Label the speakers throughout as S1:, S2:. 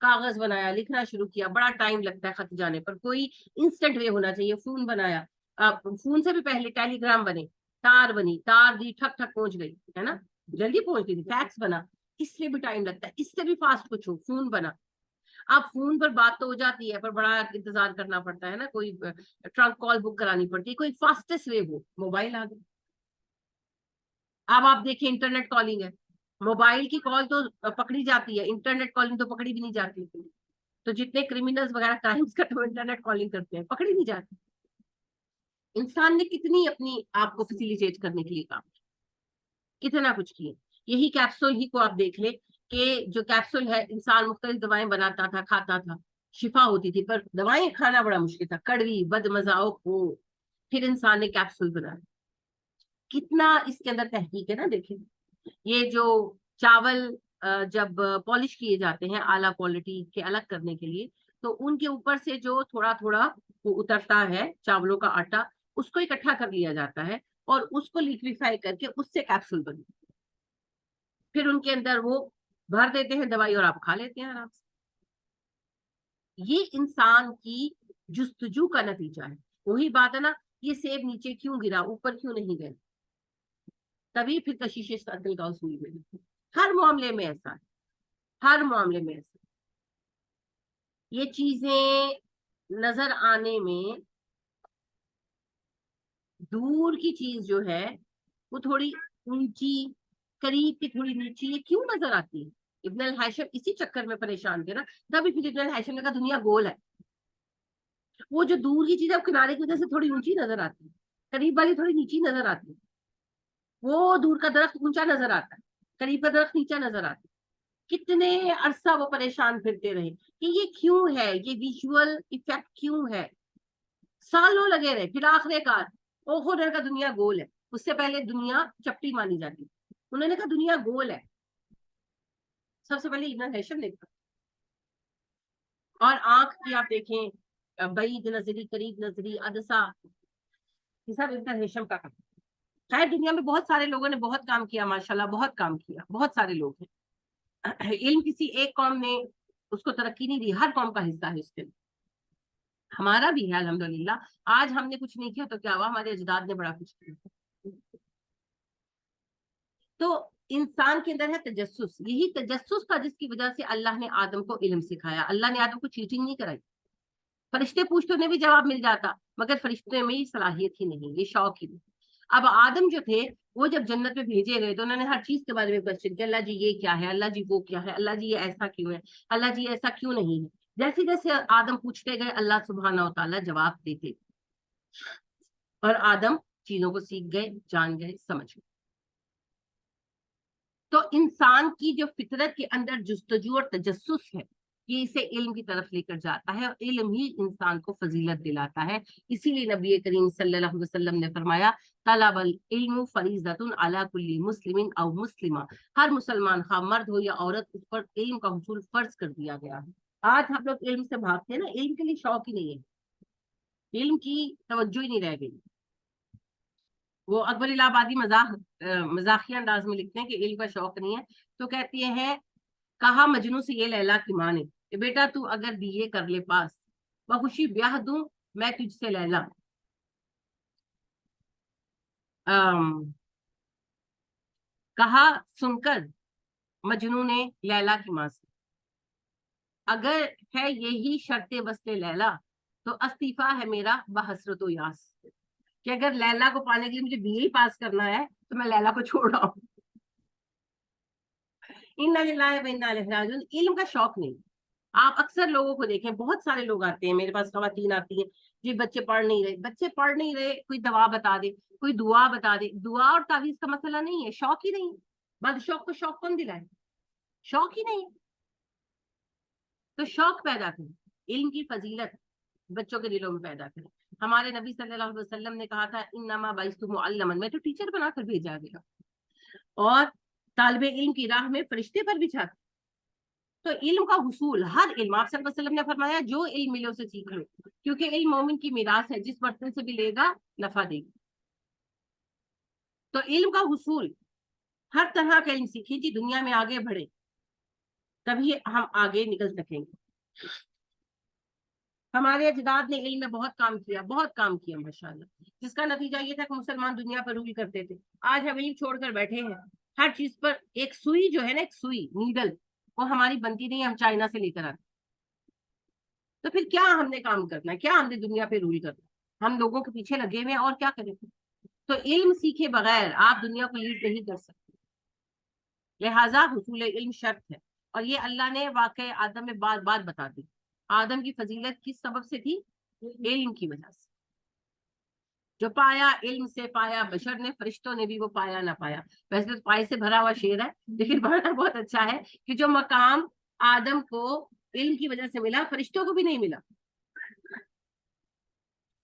S1: کاغذ بنایا, لکھنا شروع کیا, بڑا ٹائم لگتا ہے خط جانے پر, کوئی انسٹنٹ وے ہونا چاہیے, فون بنایا, فون سے بھی پہلے ٹیلی گرام بنے, تار بنی, تار دی, ٹھک ٹھک پہنچ گئی, ہے نا, جلدی پہنچتی تھی, فیکس بنا, اس سے بھی ٹائم لگتا ہے, اس سے بھی فاسٹ کچھ ہو, فون بنا. اب فون پر بات تو ہو جاتی ہے پر بڑا انتظار کرنا پڑتا ہے نا, کوئی ٹرنک کال بک کرانی پڑتی ہے, کوئی فاسٹسٹ وے ہو, موبائل آ گئی. اب آپ دیکھیں انٹرنیٹ کالنگ ہے, موبائل کی کال تو پکڑی جاتی ہے, انٹرنیٹ کالنگ تو پکڑی بھی نہیں جاتی. تو جتنے کرمنلز وغیرہ کرائمز کا تو انٹرنیٹ کالنگ کرتے ہیں, پکڑی نہیں جاتی. انسان نے کتنی اپنی آپ کو فیسیلیٹیٹ کرنے کے لیے کام کیا, کتنا کچھ کیا. یہی کیپسول ہی کو آپ دیکھ لیں کہ جو کیپسول ہے, انسان مختلف دوائیں بناتا تھا, کھاتا تھا, شفا ہوتی تھی, پر دوائیں کھانا بڑا مشکل تھا, کڑوی, بد مزہ ہو. پھر انسان نے کیپسول بنایا. کتنا اس کے اندر تحقیق ہے نا. دیکھیں یہ جو چاول جب پالش کیے جاتے ہیں اعلیٰ کوالٹی کے الگ کرنے کے لیے, تو ان کے اوپر سے جو تھوڑا تھوڑا وہ اترتا ہے چاولوں کا آٹا, اس کو اکٹھا کر لیا جاتا ہے اور اس کو لیکویفائی کر کے اس سے کیپسول بنتی, پھر ان کے اندر وہ بھر دیتے ہیں دوائی اور آپ کھا لیتے ہیں آرام سے. یہ انسان کی جستجو کا نتیجہ ہے. وہی بات ہے نا, یہ سیب نیچے کیوں گرا, اوپر کیوں نہیں گئے, تبھی پھر کشیش عقل کا اصول میں. ہر معاملے میں ایسا ہے, ہر معاملے میں ایسا. یہ چیزیں نظر آنے میں, دور کی چیز جو ہے وہ تھوڑی اونچی, قریب کی تھوڑی نیچی, یہ کیوں نظر آتی ہے؟ ابن الہیثم اسی چکر میں پریشان تھے نا, تبھی پھر ابن الہیثم نے کہا دنیا گول ہے. وہ جو دور کی چیز ہے وہ کنارے کی وجہ سے تھوڑی اونچی نظر آتی ہے, قریب والی تھوڑی نیچی نظر آتی ہے. وہ دور کا درخت اونچا نظر آتا ہے, قریب کا درخت نیچا نظر آتا ہے. کتنے عرصہ وہ پریشان پھرتے رہے کہ یہ کیوں ہے, یہ ویژول ایفیکٹ کیوں ہے, سالوں لگے رہے. پھر آخر کار اوہو کا دنیا گول ہے. اس سے پہلے دنیا چپٹی مانی جاتی, انہوں نے کہا دنیا گول ہے. سب سے پہلے ابن الہیثم نے کہا. اور آنکھ کی آپ دیکھیں, بعید نظری, قریب نظری, عدسہ, یہ سب ابن الہیثم کا کام. خیر دنیا میں بہت سارے لوگوں نے بہت کام کیا, ماشاءاللہ بہت کام کیا, بہت سارے لوگ ہیں. علم کسی ایک قوم نے اس کو ترقی نہیں دی, ہر قوم کا حصہ ہے اس کے. ہمارا بھی ہے الحمدللہ. آج ہم نے کچھ نہیں کیا تو کیا ہوا, ہمارے اجداد نے بڑا کچھ کیا. تو انسان کے اندر ہے تجسس, یہی تجسس تھا جس کی وجہ سے اللہ نے آدم کو علم سکھایا. اللہ نے آدم کو چیٹنگ نہیں کرائی. فرشتے پوچھتے انہیں بھی جواب مل جاتا, مگر فرشتے میں یہ صلاحیت ہی نہیں, یہ شوق ہی نہیں. اب آدم جو تھے وہ جب جنت میں بھیجے گئے تو انہوں نے ہر چیز کے بارے میں کوشچن کیا, اللہ جی یہ کیا ہے, اللہ جی وہ کیا ہے, اللہ جی یہ ایسا کیوں ہے, اللہ جی ایسا کیوں نہیں ہے. جیسے جیسے آدم پوچھتے گئے اللہ سبحانہ و تعالیٰ جواب دیتے, اور آدم چیزوں کو سیکھ گئے, جان گئے, سمجھ گئے. تو انسان کی جو فطرت کے اندر جستجو اور تجسس ہے, یہ اسے علم کی طرف لے کر جاتا ہے, اور علم ہی انسان کو فضیلت دلاتا ہے. اسی لیے نبی کریم صلی اللہ علیہ وسلم نے فرمایا, طلب العلم فریضۃ علی کل مسلم او مسلمہ, ہر مسلمان خواہ مرد ہو یا عورت, اس پر علم کا حصول فرض کر دیا گیا ہے. آج ہم لوگ علم سے بھاگتے ہیں نا, علم کے لیے شوق ہی نہیں ہے, علم کی توجہ ہی نہیں رہ گئی. وہ اکبر الہ آبادی مزاحیہ انداز میں لکھتے ہیں کہ علم کا شوق نہیں ہے, تو کہتی ہیں کہا مجنوں سے یہ لیلا کی ماں نے کہ بیٹا تو اگر BA کر لے پاس, بخوشی بیاہ دوں میں تجھ سے لیلا. کہا سن کر مجنوں نے لیلا کی ماں سے, اگر ہے یہی شرط وصل لیلا تو استعفیٰ ہے میرا بحسرت و یاس, کہ اگر لیلا کو پانے کے لیے مجھے BA پاس کرنا ہے تو میں لیلا کو چھوڑ رہا ہوں. اِنَّا لِلَّهِ وَإِنَّا إِلَيْهِ رَاجِعُونَ. علم کا شوق نہیں. آپ اکثر لوگوں کو دیکھیں, بہت سارے لوگ آتے ہیں میرے پاس, خواتین آتی ہیں, جی بچے پڑھ نہیں رہے, بچے پڑھ نہیں رہے, کوئی دوا بتا دے, کوئی دعا بتا دے. دعا اور تعویذ کا مسئلہ نہیں ہے, شوق ہی نہیں. بد شوق کو شوق کون دلائے, شوق ہی نہیں. تو شوق پیدا کریں, علم کی فضیلت بچوں کے دلوں میں پیدا کریں. ہمارے نبی صلی اللہ علیہ وسلم نے کہا تھا انما بعثت معلما, میں تو ٹیچر بنا کر بھیجا گیا, اور طالب علم کی راہ میں فرشتے پر بچھا. تو علم کا حصول, ہر علم, آپ صلی اللہ علیہ وسلم نے فرمایا جو علم ملے اسے سیکھ لو, کیونکہ علم مومن کی میراث ہے, جس برتن سے بھی لے گا نفع دے گی. تو علم کا حصول, ہر طرح کا علم سیکھیں جی, دنیا میں آگے بڑھے. تبھی ہم آگے نکل سکیں گے. ہمارے اجداد نے علم میں بہت کام کیا، بہت کام کیا ماشاءاللہ، جس کا نتیجہ یہ تھا کہ مسلمان دنیا پر رول کرتے تھے. آج ہم علم چھوڑ کر بیٹھے ہیں، ہر چیز پر ایک سوئی جو ہے نا، ایک سوئی نیڈل، وہ ہماری بنتی نہیں، ہم چائنا سے لے کر آتے. تو پھر کیا ہم نے کام کرنا ہے، کیا ہم نے دنیا پہ رول کرنا ہے؟ ہم لوگوں کے پیچھے لگے ہوئے ہیں، اور کیا کریں. تو علم سیکھے بغیر آپ دنیا کو لیڈ نہیں کر سکتے. لہٰذا حصول علم شرط ہے. اور یہ اللہ نے واقع آدم میں بار بار بتا دی. آدم کی فضیلت کس سبب سے تھی؟ علم کی وجہ سے. جو پایا علم سے پایا، بشر نے، فرشتوں نے بھی وہ پایا نہ پایا. ویسے تو پائے سے بھرا ہوا شعر ہے، لیکن پڑھنا بہت اچھا ہے کہ جو مقام آدم کو علم کی وجہ سے ملا، فرشتوں کو بھی نہیں ملا.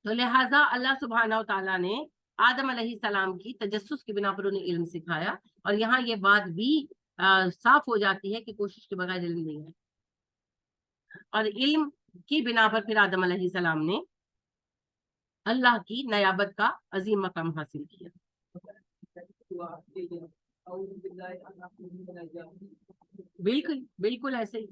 S1: تو لہٰذا اللہ سبحانہ و تعالیٰ نے آدم علیہ السلام کی تجسس کی بنا پر انہیں علم سکھایا. اور یہاں یہ بات بھی صاف ہو جاتی ہے کہ کوشش کے بغیر علم نہیں ہے. اور علم کی بنا پر پھر آدم علیہ السلام نے اللہ کی نیابت کا عظیم مقام حاصل کیا. بالکل بالکل ایسے ہی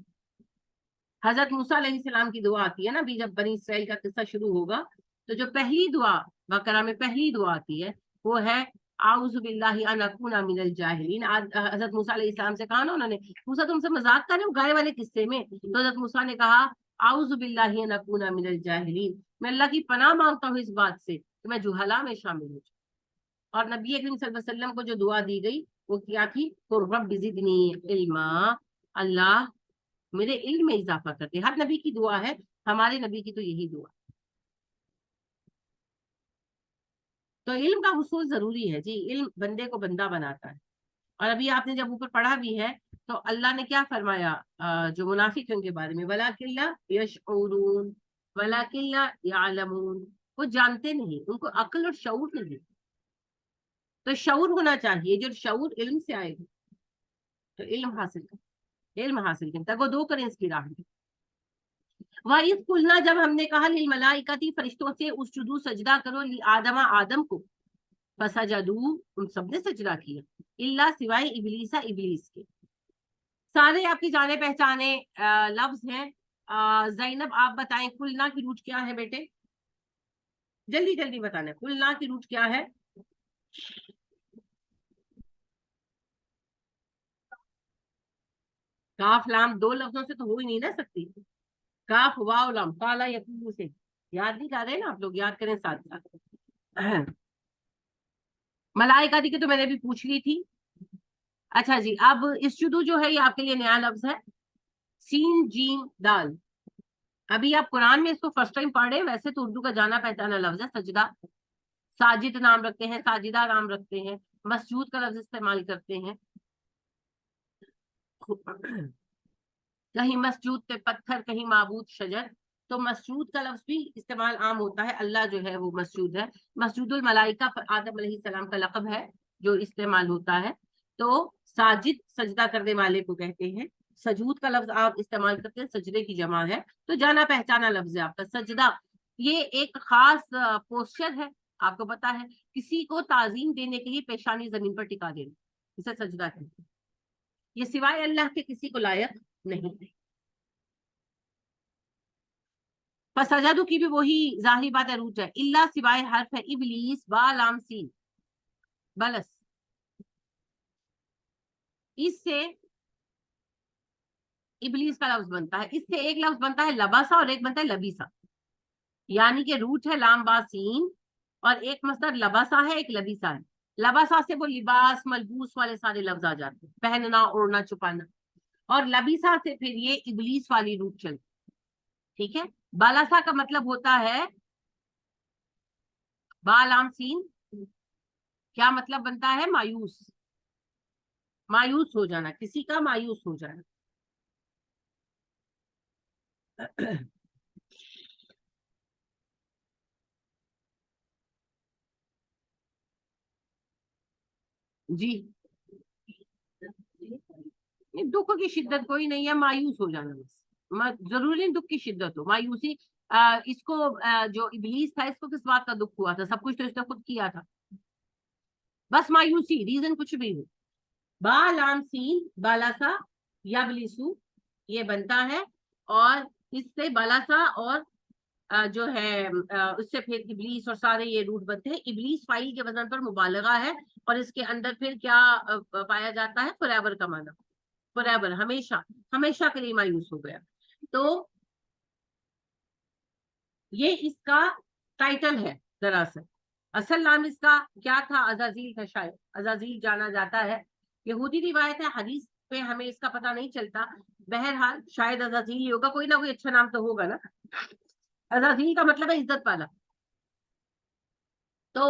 S1: حضرت موسیٰ علیہ السلام کی دعا آتی ہے نا. بھی جب بنی اسرائیل کا قصہ شروع ہوگا تو جو پہلی دعا بقرہ میں پہلی دعا آتی ہے وہ ہے اعوذ باللہ ان اکون من الجاہلین. حضرت موسیٰ علیہ السلام سے کہا نا انہوں نے، موسیٰ تم سے مذاق کر رہے ہو گائے والے قصے میں؟ تو حضرت موسیٰ نے کہا اعوذ باللہ ان اکون من الجاہلین، میں اللہ کی پناہ مانگتا ہوں اس بات سے کہ میں جہلا میں شامل ہوں. اور نبی کریم صلی اللہ علیہ وسلم کو جو دعا دی گئی وہ کیا تھی؟ رب زدنی علما، اللہ میرے علم میں اضافہ کرتے. ہر نبی کی دعا ہے، ہمارے نبی کی تو یہی دعا. تو علم کا حصول ضروری ہے جی. علم بندے کو بندہ بناتا ہے. اور ابھی آپ نے جب اوپر پڑھا بھی ہے تو اللہ نے کیا فرمایا جو منافقوں کے بارے میں؟ وَلَٰكِن لَا يَشْعُرُونَ وَلَٰكِن لَا يَعْلَمُونَ. وہ جانتے نہیں، ان کو عقل اور شعور نہیں. تو شعور ہونا چاہیے، جو شعور علم سے آئے گا. تو علم حاصل کریں، علم حاصل کریں تاکہ وہ دو کریں اس کی راہ میں. وَإِذْ قُلْنَا، جب ہم نے کہا لِلْمَلَائِكَةِ فرشتوں سے اسجدوا سجدہ کرو لِآدَمَ آدم کو، فسجدوا ان سب نے سجدہ کیا، الا سوائے ابلیس، ابلیس کے. سارے آپ کی جانے پہچانے لفظ ہیں. زینب آپ بتائیں قلنا کی روٹ کیا ہے بیٹے؟ جلدی جلدی بتانا. قلنا کی روٹ کیا ہے؟ کاف لام دو لفظوں سے تو ہو ہی نہیں نہ سکتی. کاف واو لام کالا یقین سے یاد نہیں کر رہے نا آپ لوگ؟ یاد کریں ساتھ ساتھ. ملائکہ دی کی تو میں نے بھی پوچھ لی تھی. اچھا جی، اب اسجدو جو ہے یہ آپ کے لیے نیا لفظ ہے، سین جیم دال. ابھی آپ قرآن میں اس کو فرسٹ ٹائم پڑھ رہے ہیں، ویسے تو اردو کا جانا پہچانا لفظ ہے سجدہ. ساجد نام رکھتے ہیں، ساجدہ نام رکھتے ہیں، مسجود کا لفظ استعمال کرتے ہیں. کہیں مسجود پہ پتھر، کہیں معبود شجر. تو مسجود کا لفظ بھی استعمال عام ہوتا ہے. اللہ جو ہے وہ مسجود ہے. مسجود الملائکہ آدم علیہ السلام کا لقب ہے جو استعمال ہوتا ہے. تو ساجد سجدہ کرنے والے کو کہتے ہیں. سجود کا لفظ آپ استعمال کرتے ہیں، سجدے کی جمع ہے. تو جانا پہچانا لفظ ہے آپ کا سجدہ. یہ ایک خاص پوسچر ہے، آپ کو پتا ہے، کسی کو تعظیم دینے کے لیے پیشانی زمین پر ٹکا دینا، اسے سجدہ کہتے ہیں. یہ سوائے اللہ کے کسی کو لائق نہیں. فسجدو کی بھی وہی ظاہری بات ہے، روٹ ہے. اللہ سوائے حرف ہے ابلیس، با لام سین، بلس. اس سے ابلیس کا لفظ بنتا ہے. اس سے ایک لفظ بنتا ہے لباسا اور ایک بنتا ہے لبیسا. یعنی کہ روٹ ہے لام با سین اور ایک مصدر لباسا ہے، ایک لبیسا ہے. لباسا سے وہ لباس ملبوس والے سارے لفظ آ جاتے ہیں، پہننا اوڑھنا چھپانا. اور لبیسا سے پھر یہ ابلیس والی روٹ چلتی. ٹھیک ہے. بالاسا کا مطلب ہوتا ہے بالام سین، کیا مطلب بنتا ہے؟ مایوس، مایوس ہو جانا، کسی کا مایوس ہو جانا. جی دکھ کی شدت کوئی نہیں ہے، مایوس ہو جانا بس. ضروری نہیں دکھ کی شدت ہو، مایوسی. اس کو جو ابلیس تھا اس کو کس بات کا دکھ ہوا تھا؟ سب کچھ تو اس نے خود کیا تھا. بس مایوسی، ریزن کچھ بھی ہو. با لام سین بالاسا یبلسو یہ بنتا ہے، اور اس سے بالاسا اور جو ہے اس سے پھر ابلیس اور سارے یہ روٹ بنتے ہیں. ابلیس فائل کے وزن پر مبالغہ ہے، اور اس کے اندر پھر کیا پایا جاتا ہے؟ فور ایور کا معنی، فور ایور، ہمیشہ، ہمیشہ کے لیے مایوس ہو گیا. تو یہ اس کا ٹائٹل ہے دراصل. اصل نام اس کا کیا تھا؟ عزازیل تھا شاید. عزازیل جانا جاتا ہے، یہودی روایت ہے، حدیث پہ ہمیں اس کا پتہ نہیں چلتا. بہرحال شاید عزازیل ہی ہوگا، کوئی نہ کوئی اچھا نام تو ہوگا نا. عزازیل کا مطلب ہے عزت والا، تو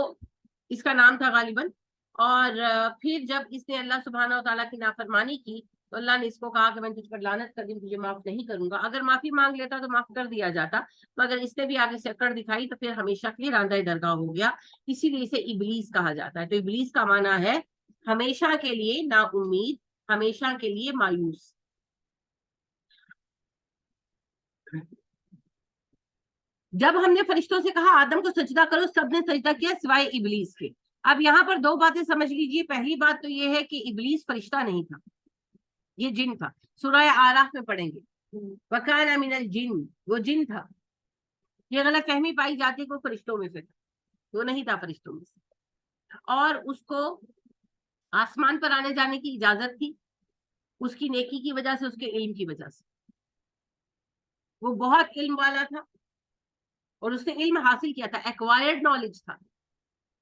S1: اس کا نام تھا غالباً. اور پھر جب اس نے اللہ سبحانہ و تعالیٰ کی نافرمانی کی تو اللہ نے اس کو کہا کہ میں تجھ پر لعنت کر دوں، تجھے معاف نہیں کروں گا. اگر معافی مانگ لیتا تو معاف کر دیا جاتا، مگر اس نے بھی آگے سے اکڑ دکھائی تو پھر ہمیشہ کے لیے راندہ درگاہ ہو گیا. اسی لیے اسے ابلیس کہا جاتا ہے. تو ابلیس کا معنی ہے ہمیشہ کے لیے نا امید، ہمیشہ کے لیے مایوس. جب ہم نے فرشتوں سے کہا آدم کو سجدہ کرو، سب نے سجدہ کیا سوائے ابلیس کے. اب یہاں پر دو باتیں سمجھ لیجئے. پہلی بات تو یہ ہے کہ ابلیس فرشتہ نہیں تھا، یہ جن تھا. سورہ آراف میں پڑھیں گے وَكَانَ مِنَ الْجِنِّ، وہ جن تھا. یہ غلط فہمی پائی جاتی کو فرشتوں میں سے تھا، وہ نہیں تھا فرشتوں میں سے. اور اس کو آسمان پر آنے جانے کی اجازت تھی، اس کی نیکی کی وجہ سے، اس کے علم کی وجہ سے. وہ بہت علم والا تھا، اور اس نے علم حاصل کیا تھا. ایکوائرڈ نالج تھا.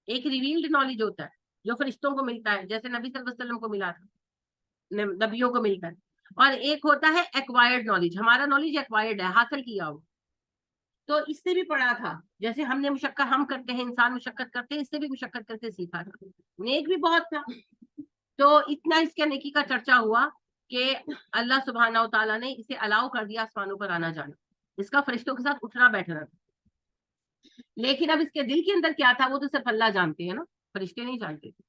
S1: ایک ریویلڈ نالج ہوتا ہے جو فرشتوں کو ملتا ہے، جیسے نبی صلی اللہ علیہ وسلم کو ملا تھا، نبیوں کو ملتا ہے. اور ایک ہوتا ہے ایکوائرڈ نالج. ہمارا نالج ایکوائرڈ ہے، حاصل کیا ہو. تو اس سے بھی پڑھا تھا، جیسے ہم نے مشقت ہم کرتے ہیں، انسان مشقت کرتے ہیں، اس سے بھی مشقت کر کے سیکھا تھا. نیک بھی بہت تھا. تو اتنا اس کے نیکی کا چرچا ہوا کہ اللہ سبحانہ و تعالیٰ نے اسے الاؤ کر دیا آسمانوں پر آنا جانا. اس کا فرشتوں کے ساتھ اٹھنا بیٹھنا تھا. لیکن اب اس کے دل کے اندر کیا تھا وہ تو صرف اللہ جانتے ہیں نا، فرشتے نہیں جانتے تھے.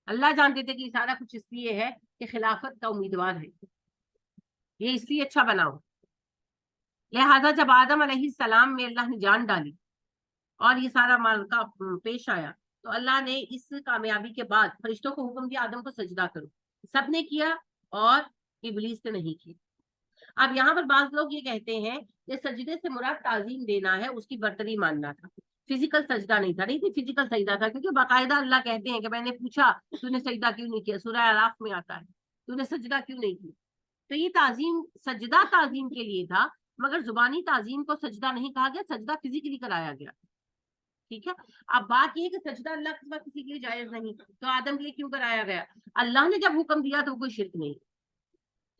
S1: اللہ جانتے تھے کہ سارا کچھ اس لیے ہے کہ خلافت کا امیدوار ہے، یہ اس لیے اچھا بناؤ. لہٰذا جب آدم علیہ السلام میں اللہ نے جان ڈالی اور یہ سارا معرکہ پیش آیا تو اللہ نے اس کامیابی کے بعد فرشتوں کو حکم دیا آدم کو سجدہ کرو. سب نے کیا اور ابلیس نے نہیں کیا. اب یہاں پر بعض لوگ یہ کہتے ہیں کہ سجدے سے مراد تعظیم دینا ہے، اس کی برتری ماننا تھا. فزیکل سجدہ نہیں تھا. نہیں تھی فزیکل سجدہ تھا، کیونکہ باقاعدہ اللہ کہتے ہیں کہ میں نے پوچھا تو نے سجدہ کیوں نہیں کیا. سورہ اعراف میں آتا ہے تو نے سجدہ کیوں نہیں کیا. تو یہ تعظیم، سجدہ تعظیم کے لیے تھا، مگر زبانی تعظیم کو سجدہ نہیں کہا گیا، سجدہ فزیکلی کرایا گیا. ٹھیک ہے. اب بات یہ ہے کہ سجدہ اللہ کے سوا کسی کے لیے جائز نہیں، تو آدم کے لیے کیوں کرایا گیا؟ اللہ نے جب حکم دیا تو کوئی شرک نہیں.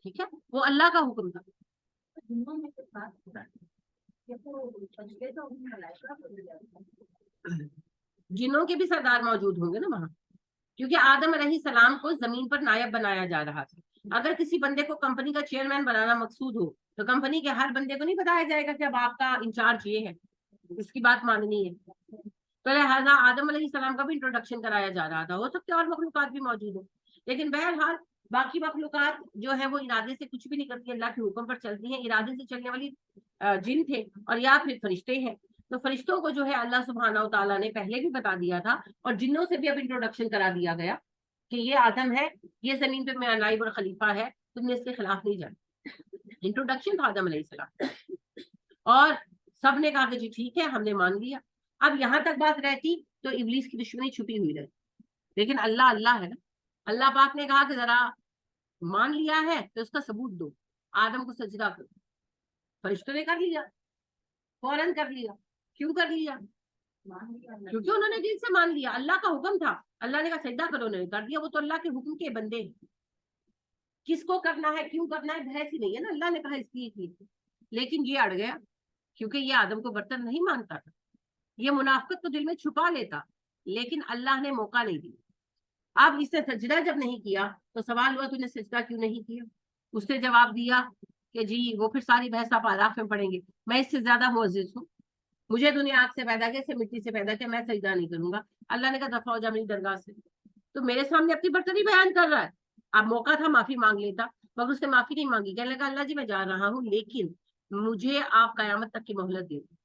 S1: ٹھیک ہے، وہ اللہ کا حکم تھا. جنوں کے بھی سردار موجود ہوں گے نا وہاں، کیونکہ آدم علیہ السلام کو زمین پر نائب بنایا جا رہا تھا. اگر کسی بندے کو کمپنی کا چیئرمین بنانا مقصود ہو تو کمپنی کے ہر بندے کو نہیں بتایا جائے گا کہ اب آپ کا انچارج یہ ہے، اس کی بات ماننی ہے. تو لہٰذا آدم علیہ السلام کا بھی انٹروڈکشن کرایا جا رہا تھا. ہو سکتے اور مخلوقات بھی موجود ہوں، لیکن بہرحال باقی مخلوقات جو ہے وہ ارادے سے کچھ بھی نہیں کرتی، اللہ کے حکم پر چلتی ہیں. ارادے سے چلنے والی جن تھے اور یا پھر فرشتے ہیں. تو فرشتوں کو جو ہے اللہ سبحانہ و تعالیٰ نے پہلے بھی بتا دیا تھا، اور جنوں سے بھی اب انٹروڈکشن کرا دیا گیا کہ یہ آدم ہے، یہ زمین پہ میرا نائب اور خلیفہ ہے، تم نے اس کے خلاف نہیں جانا. انٹروڈکشن تھا آدم علیہ السلام، اور سب نے کہا کہ جی ٹھیک ہے ہم نے مان لیا. اب یہاں تک بات رہتی تو ابلیس کی دشمنی چھپی ہوئی رہتی، لیکن اللہ اللہ ہے نا. اللہ پاک نے کہا کہ ذرا مان لیا ہے تو اس کا ثبوت دو، آدم کو سجدہ کرو. فرشتوں نے کر لیا، فوراً کر لیا. کیوں کر لیا؟ کیونکہ انہوں نے دل سے مان لیا. اللہ کا حکم تھا، اللہ نے کہا سجدہ کرو، انہوں نے کر دیا. وہ تو اللہ کے حکم کے بندے ہیں. کس کو کرنا ہے، کیوں کرنا ہے، بحث ہی نہیں ہے نا. اللہ نے کہا اس لیے کی، لیکن یہ اڑ گیا کیونکہ یہ آدم کو برتن نہیں مانتا تھا. یہ منافقت تو دل میں چھپا لیتا، لیکن اللہ نے موقع نہیں دیا. اب اس نے سجدہ جب نہیں کیا تو سوال ہوا تو نے سجدہ کیوں نہیں کیا. اس نے جواب دیا کہ جی وہ پھر ساری بحث آپ آراف میں پڑھیں گے، میں اس سے زیادہ معزز ہوں، مجھے تو نے آگ سے پیدا کیا، سے مٹی سے پیدا کیا، میں سجدہ نہیں کروں گا. اللہ نے کہا دفع ہو جا میری درگاہ سے. تو میرے سامنے اپنی برتری بیان کر رہا ہے. اب موقع تھا معافی مانگ لیتا، مگر اس نے معافی نہیں مانگی. کہنے لگا اللہ جی میں جا رہا ہوں، لیکن مجھے آپ قیامت تک کی مہلت دے دیں.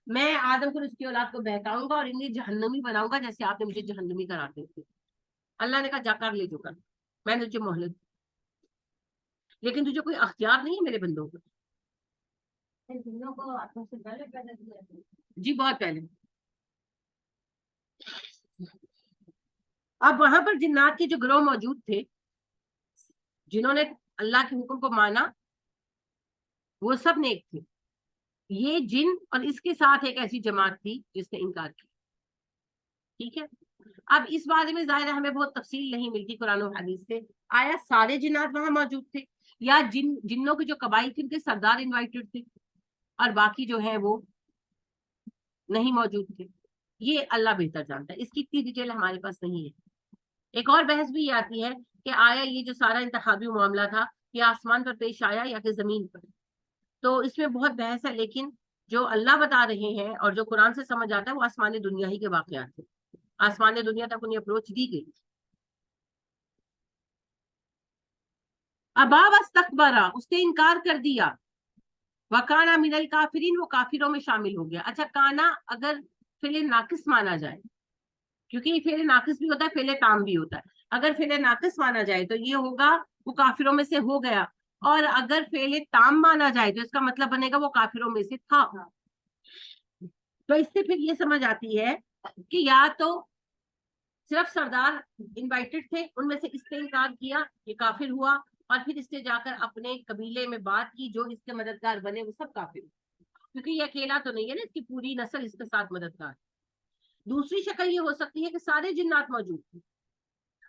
S1: میں آدم کو اس کی اولاد کو بہکاؤں گا اور انہیں جہنمی بناؤں گا جیسے آپ نے مجھے جہنمی کراتے تھے. اللہ نے کہا جا کر لے جو کر، میں نے تجھے مہلت. لیکن تجھے کوئی اختیار نہیں ہے میرے بندوں کو. جی بہت پہلے. اب وہاں پر جنات کے جو گروہ موجود تھے جنہوں نے اللہ کے حکم کو مانا وہ سب نیک تھے. یہ جن اور اس کے ساتھ ایک ایسی جماعت تھی جس نے انکار کیا. ٹھیک ہے. اب اس بارے میں ظاہر ہے ہمیں بہت تفصیل نہیں ملتی قرآن و حدیث سے. آیا سارے جنات وہاں موجود تھے یا جنوں کے جو قبائل تھے ان کے سردار انوائٹڈ تھے اور باقی جو ہے وہ نہیں موجود تھے؟ یہ اللہ بہتر جانتا ہے, اس کی اتنی ڈیٹیل ہمارے پاس نہیں ہے. ایک اور بحث بھی یہ آتی ہے کہ آیا یہ جو سارا انتخابی معاملہ تھا یہ آسمان پر پیش آیا یا کہ زمین پر. تو اس میں بہت بحث ہے, لیکن جو اللہ بتا رہے ہیں اور جو قرآن سے سمجھ آتا ہے وہ آسمان دنیا ہی کے واقعات ہیں. آسمان دنیا تک انہیں اپروچ دی گئی. ابا واستکبرا, اس نے انکار کر دیا. وکانا من الکافرین, وہ کافروں میں شامل ہو گیا. اچھا کانا اگر فعل ناقص مانا جائے, کیونکہ یہ فعل ناقص بھی ہوتا ہے فعل تام بھی ہوتا ہے, اگر فعل ناقص مانا جائے تو یہ ہوگا وہ کافروں میں سے ہو گیا, اور اگر فعل تام مانا جائے تو اس کا مطلب بنے گا وہ کافروں میں سے تھا. تو اس سے پھر یہ سمجھ آتی ہے کہ یا تو صرف سردار انوائٹڈ تھے, ان میں سے اس نے انکار کیا, یہ کافر ہوا, اور پھر اس نے جا کر اپنے قبیلے میں بات کی جو اس کے مددگار بنے وہ سب کافر, کیونکہ یہ اکیلا تو نہیں ہے نا, اس کی پوری نسل اس کے ساتھ مددگار. دوسری شکل یہ ہو سکتی ہے کہ سارے جنات موجود تھے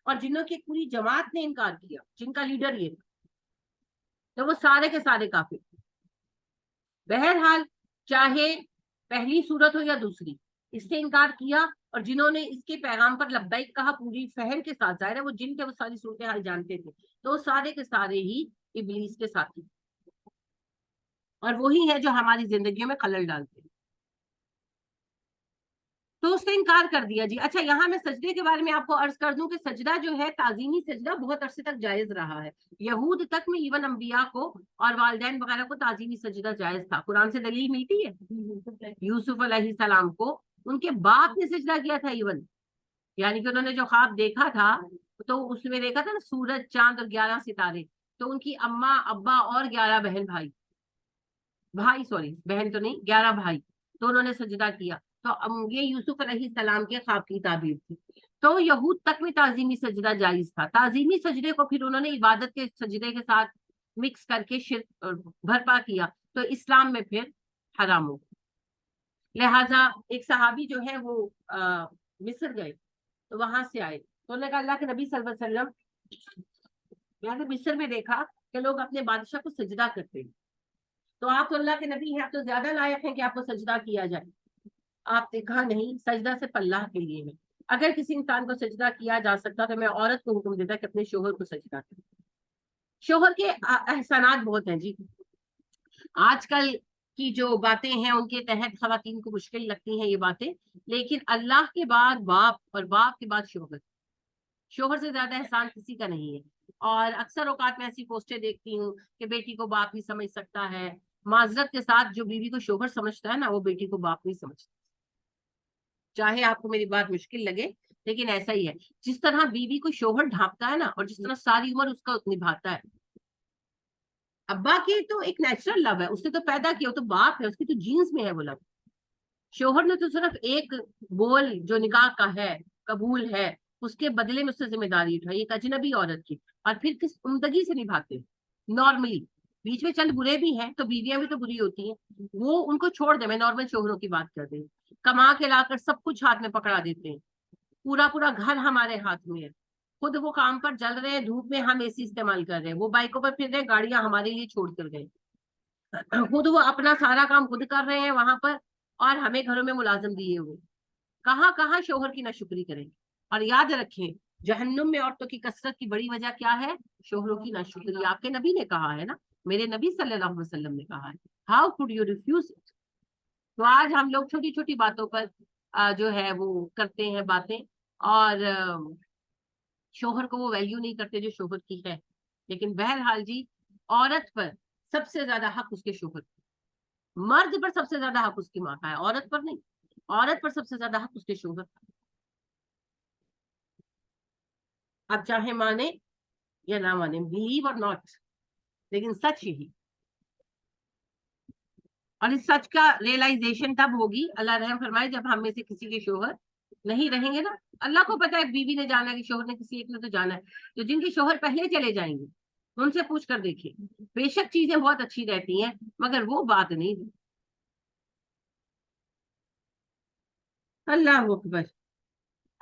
S1: اور جنوں کی پوری جماعت نے انکار کیا, جن کا لیڈر یہ تھا, تو وہ سارے کے سارے کافر تھے. بہرحال چاہے پہلی صورت ہو یا دوسری, اس سے انکار کیا, اور جنہوں نے اس کے پیغام پر لبیک کہا پوری فہر کے ساتھ, ظاہر ہے وہ جن کے وہ ساری صورتحال جانتے تھے, تو وہ سارے کے سارے ہی ابلیس کے ساتھی, اور وہی ہے جو ہماری زندگیوں میں خلل ڈالتے ہیں. تو اس نے انکار کر دیا. جی اچھا, یہاں میں سجدے کے بارے میں آپ کو عرض کر دوں کہ سجدہ جو ہے تعظیمی سجدہ بہت عرصے تک جائز رہا ہے. یہود تک میں ایون انبیاء کو اور والدین وغیرہ کو تعظیمی سجدہ جائز تھا. قرآن سے دلیل ملتی ہے, یوسف علیہ السلام کو ان کے باپ نے سجدہ کیا تھا ایون, یعنی کہ انہوں نے جو خواب دیکھا تھا تو اس میں دیکھا تھا نا سورج چاند اور 11 ستارے, تو ان کی اماں ابا اور 11 بہن بھائی سوری بہن تو نہیں 11 بھائی, تو انہوں نے سجدہ کیا. تو یہ یوسف علیہ السلام کے خواب کی تعبیر تھی. تو یہود تک میں تعظیمی سجدہ جائز تھا. تعظیمی سجدے کو پھر انہوں نے عبادت کے سجدے کے ساتھ مکس کر کے شرک بھرپا کیا, تو اسلام میں پھر حرام ہو. لہٰذا ایک صحابی جو ہے وہ مصر گئے, تو وہاں سے آئے, تو انہوں نے کہا اللہ کے نبی صلی اللہ علیہ وسلم میں نے مصر میں دیکھا کہ لوگ اپنے بادشاہ کو سجدہ کرتے ہیں, تو آپ تو اللہ کے نبی ہیں, آپ تو زیادہ لائق ہیں کہ آپ کو سجدہ کیا جائے. آپ نے کہا نہیں, سجدہ صرف اللہ کے لیے ہے. اگر کسی انسان کو سجدہ کیا جا سکتا تو میں عورت کو حکم دیتا کہ اپنے شوہر کو سجدہ کرے. شوہر کے احسانات بہت ہیں جی. آج کل کی جو باتیں ہیں ان کے تحت خواتین کو مشکل لگتی ہیں یہ باتیں, لیکن اللہ کے بعد باپ اور باپ کے بعد شوہر, شوہر سے زیادہ احسان کسی کا نہیں ہے. اور اکثر اوقات میں ایسی پوسٹیں دیکھتی ہوں کہ بیٹی کو باپ ہی سمجھ سکتا ہے. معذرت کے ساتھ جو بیوی کو شوہر سمجھتا ہے نا وہ بیٹی کو باپ نہیں سمجھتا. چاہے آپ کو میری بات مشکل لگے لیکن ایسا ہی ہے. جس طرح بیوی کو شوہر ڈھانپتا ہے نا, اور جس طرح ساری عمر اس کا نبھاتا ہے. ابا کی تو ایک نیچرل لو ہے, اس نے تو پیدا کیا, وہ تو باپ ہے, اس کی تو جینز میں ہے وہ لو. شوہر نے تو صرف ایک بول جو نکاح کا ہے قبول ہے اس کے بدلے میں اس سے ذمہ داری اٹھائی ایک اجنبی عورت کی, اور پھر کس عمدگی سے نبھاتے ہیں. نارملی بیچ میں چند برے بھی ہیں, تو بیویاں بھی تو بری ہوتی ہیں, وہ ان کو چھوڑ دیں. میں نارمل شوہروں کی بات کر رہی ہوں. کما کے لا کر سب کچھ ہاتھ میں پکڑا دیتے ہیں, پورا پورا گھر ہمارے ہاتھ میں ہے, خود وہ کام پر چل رہے ہیں, دھوپ میں ہم اے سی استعمال کر رہے ہیں, وہ بائکوں پر پھر رہے ہیں, گاڑیاں ہمارے لیے چھوڑ کر گئے, خود وہ اپنا سارا کام خود کر رہے ہیں وہاں پر, اور ہمیں گھروں میں ملازم دیے ہوئے. کہاں کہاں شوہر کی ناشکری کریں. اور یاد رکھیں جہنم میں عورتوں کی کثرت کی بڑی وجہ کیا ہے؟ شوہروں کی ناشکری. آپ کے نبی نے کہا ہے نا, میرے نبی صلی اللہ علیہ وسلم نے کہا ہے, how could you refuse it. تو آج ہم لوگ چھوٹی چھوٹی باتوں پر جو ہے وہ کرتے ہیں باتیں, اور شوہر کو وہ ویلیو نہیں کرتے جو شوہر کی ہے. لیکن بہرحال جی عورت پر سب سے زیادہ حق اس کے شوہر, مرد پر سب سے زیادہ حق اس کی ماں کا ہے, عورت پر نہیں. عورت پر سب سے زیادہ حق اس کے شوہر. اب چاہے مانے یا نہ مانے, بلیو اور ناٹ, لیکن سچ یہی. اور اس سچ کا ریئلائزیشن تب ہوگی, اللہ رحم فرمائے, جب ہم میں سے کسی کے شوہر نہیں رہیں گے نا. اللہ کو پتا ہے بیوی نے جانا ہے کہ شوہر نے کسی ایک نے تو جانا ہے. تو جن کے شوہر پہلے چلے جائیں گے ان سے پوچھ کر دیکھیں, بے شک چیزیں بہت اچھی رہتی ہیں مگر وہ بات نہیں. اللہ اکبر.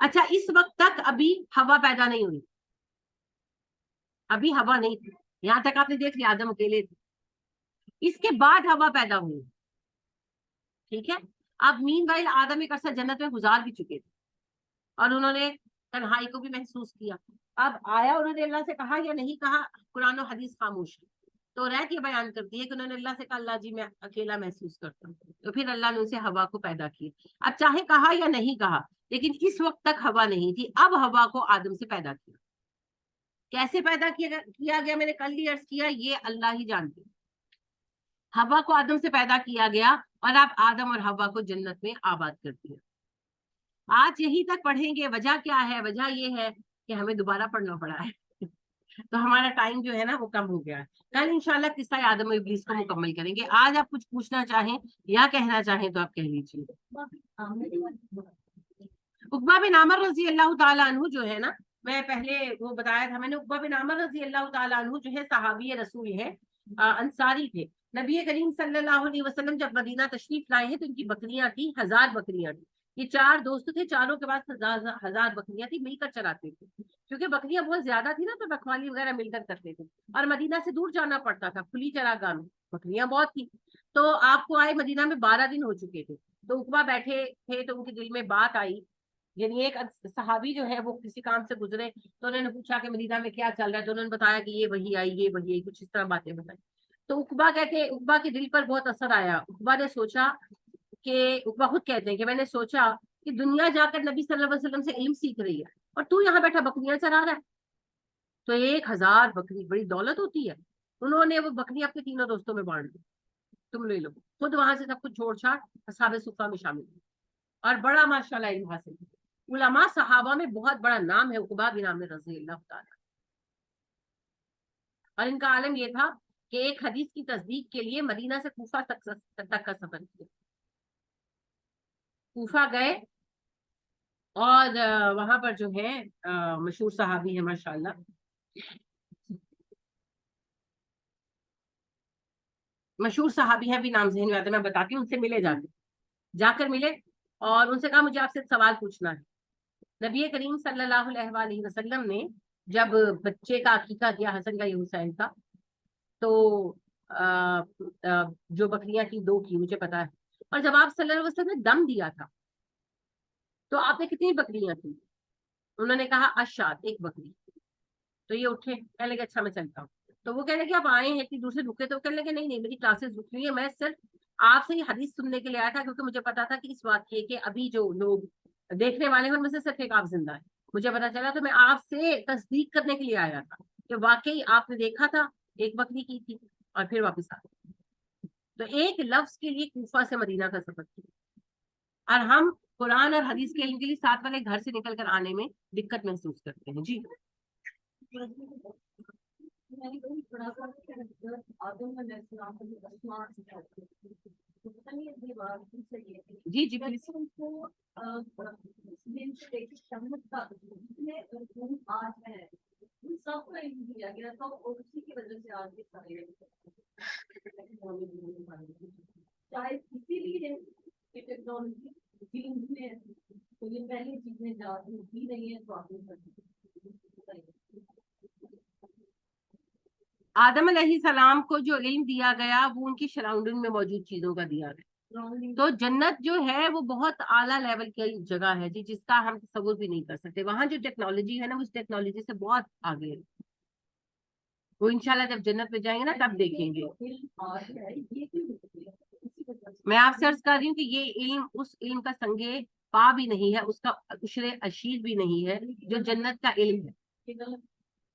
S1: اچھا, اس وقت تک ابھی ہوا پیدا نہیں ہوئی, ابھی ہوا نہیں تھی, یہاں تک آپ نے دیکھ لیا آدم اکیلے تھے. اس کے بعد ہوا پیدا ہوئی, ٹھیک ہے. اب مین وائل آدم ایک عرصہ جنت میں گزار بھی چکے تھے اور انہوں نے تنہائی کو بھی محسوس کیا. اب آیا, انہوں نے اللہ سے کہا یا نہیں کہا, قرآن و حدیث خاموش ہے. تو رات یہ بیان کرتی ہے کہ انہوں نے اللہ سے کہا اللہ جی میں اکیلا محسوس کرتا ہوں. تو پھر اللہ نے ان سے ہوا کو پیدا کیا. اب چاہے کہا یا نہیں کہا, لیکن اس وقت تک ہوا نہیں تھی. اب ہوا کو آدم سے پیدا کیا. کیسے پیدا کیا گیا, میں نے کل ہی عرض کیا, یہ اللہ ہی جانتے. ہوا کو آدم سے پیدا کیا گیا اور آپ آدم اور ہوا کو جنت میں آباد کر دیا. آج یہی تک پڑھیں گے. وجہ کیا ہے؟ وجہ یہ ہے کہ ہمیں دوبارہ پڑھنا پڑا ہے. تو ہمارا ٹائم جو ہے نا وہ کم ہو گیا ہے. کل انشاءاللہ قصہ آدم و ابلیس کو مکمل کریں گے. آج آپ کچھ پوچھنا چاہیں یا کہنا چاہیں تو آپ کہہ لیجیے. عقبہ بن عامر رضی اللہ تعالیٰ عنہ جو ہے نا, میں پہلے وہ بتایا تھا میں نے, عقبہ بن عامر رضی اللہ تعالیٰ عنہ جو ہے صحابی رسول ہے, انصاری تھے. نبی کریم صلی اللہ علیہ وسلم جب مدینہ تشریف لائے ہیں تو ان کی بکریاں تھیں, 1000 بکریاں تھیں. یہ 4 دوست تھے, چاروں کے پاس 1000 بکریاں تھی, مل کر چراتے تھے. کیونکہ بکریاں بہت زیادہ تھی نا تو رکھوالی وغیرہ مل کر کرتے تھے, اور مدینہ سے دور جانا پڑتا تھا, کھلی چراگاہ میں بکریاں بہت تھی. تو آپ کو آئے مدینہ میں 12 دن ہو چکے تھے. تو عقبہ بیٹھے تھے تو ان کے دل میں بات آئی. یعنی ایک صحابی جو ہے وہ کسی کام سے گزرے تو انہوں نے پوچھا کہ مدینہ میں کیا چل رہا ہے, تو انہوں نے بتایا کہ یہ وہی آئی, یہ وہی آئی, کچھ اس طرح باتیں بتائی. تو عقبہ کہتے, عقبہ کے دل پر بہت اثر آیا. عقبہ نے سوچا کہ, عقبہ خود کہتے ہیں کہ میں نے سوچا کہ دنیا جا کر نبی صلی اللہ علیہ وسلم سے علم سیکھ رہی ہے اور تو یہاں بیٹھا بکریاں چرا رہا ہے. تو 1000 بکری بڑی دولت ہوتی ہے. انہوں نے وہ بکری اپنے تینوں دوستوں میں بانٹ دی, تم لے لو. خود وہاں سے سب کچھ چھوڑ چھاڑ اصحاب صفہ میں شامل ہوئی اور بڑا ماشاءاللہ علم حاصل کیا. علماء صحابہ میں بہت بڑا نام ہے عقبہ بن عامر رضی اللہ تعالیٰ. اور ان کا عالم یہ تھا کہ ایک حدیث کی تصدیق کے لیے مدینہ سے کوفہ تک کا سفر کیا. کوفہ گئے اور وہاں پر جو ہے مشہور صحابی ہے ماشاءاللہ, مشہور صحابی ہے, بھی نام ذہن میں آتا ہے, میں بتاتی ہوں. ان سے ملے جا کر ملے اور ان سے کہا مجھے آپ سے سوال پوچھنا ہے. نبی کریم صلی اللہ علیہ وسلم نے جب بچے کا عقیقہ کیا, حسن کا یا حسین کا, تو جو بکریاں کی 2 کی مجھے پتا ہے. اور جب آپ صلی اللہ علیہ وسلم نے دم دیا تھا تو آپ نے کتنی بکریاں تھیں؟ انہوں نے کہا اشات, 1 بکری. تو یہ اٹھے, کہنے لگے اچھا میں چلتا ہوں. تو وہ کہنے لگے آپ آئے ہیں اتنی دور سے, رکے؟ تو کہنے لگے نہیں میری کلاسز رک رہی ہے, میں صرف آپ سے یہ حدیث سننے کے لیے آیا تھا کیونکہ مجھے پتا تھا کہ اس واقعے کے ابھی جو لوگ دیکھنے والے ہیں ان میں سے صرف ایک آپ زندہ ہے. مجھے پتا چلا تو میں آپ سے تصدیق کرنے کے لیے آیا تھا کہ واقعی آپ نے دیکھا تھا, 1 بکری کی تھی اور پھر واپس آ گئے. تو ایک لفظ کے لیے کوفہ سے مدینہ کا سفر کیا. اور ہم قرآن اور حدیث کے علم کے لیے ساتھ والے گھر سے نکل کر آنے میں دقت محسوس کرتے ہیں. جی جی جی پلیز. آدم علیہ السلام کو جو علم دیا گیا وہ ان کی سراؤنڈنگ میں موجود چیزوں کا دیا گیا. تو جنت جو ہے وہ بہت اعلیٰ لیول کی جگہ ہے جی, جس کا ہم تصور بھی نہیں کر سکتے. وہاں جو ٹیکنالوجی ہے نا وہ اس ٹیکنالوجی سے بہت آگے ہے. وہ انشاءاللہ جب جنت میں جائیں گے نا تب دیکھیں گے. میں آپ سے عرض کر رہی ہوں کہ یہ علم اس علم کا سنگے پا بھی نہیں ہے, اس کا عشر اشیر بھی نہیں ہے جو جنت کا علم ہے.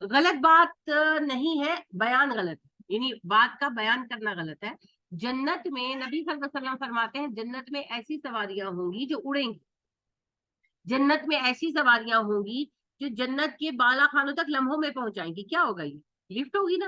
S1: غلط بات نہیں ہے, بیان غلط ہے, یعنی بات کا بیان کرنا غلط ہے. جنت میں نبی صلی اللہ علیہ وسلم فرماتے ہیں جنت میں ایسی سواریاں ہوں گی جو اڑیں گی. جنت میں ایسی سواریاں ہوں گی جو جنت کے بالا خانوں تک لمحوں میں پہنچائیں گی. کیا ہوگا؟ یہ لفٹ ہوگی نا.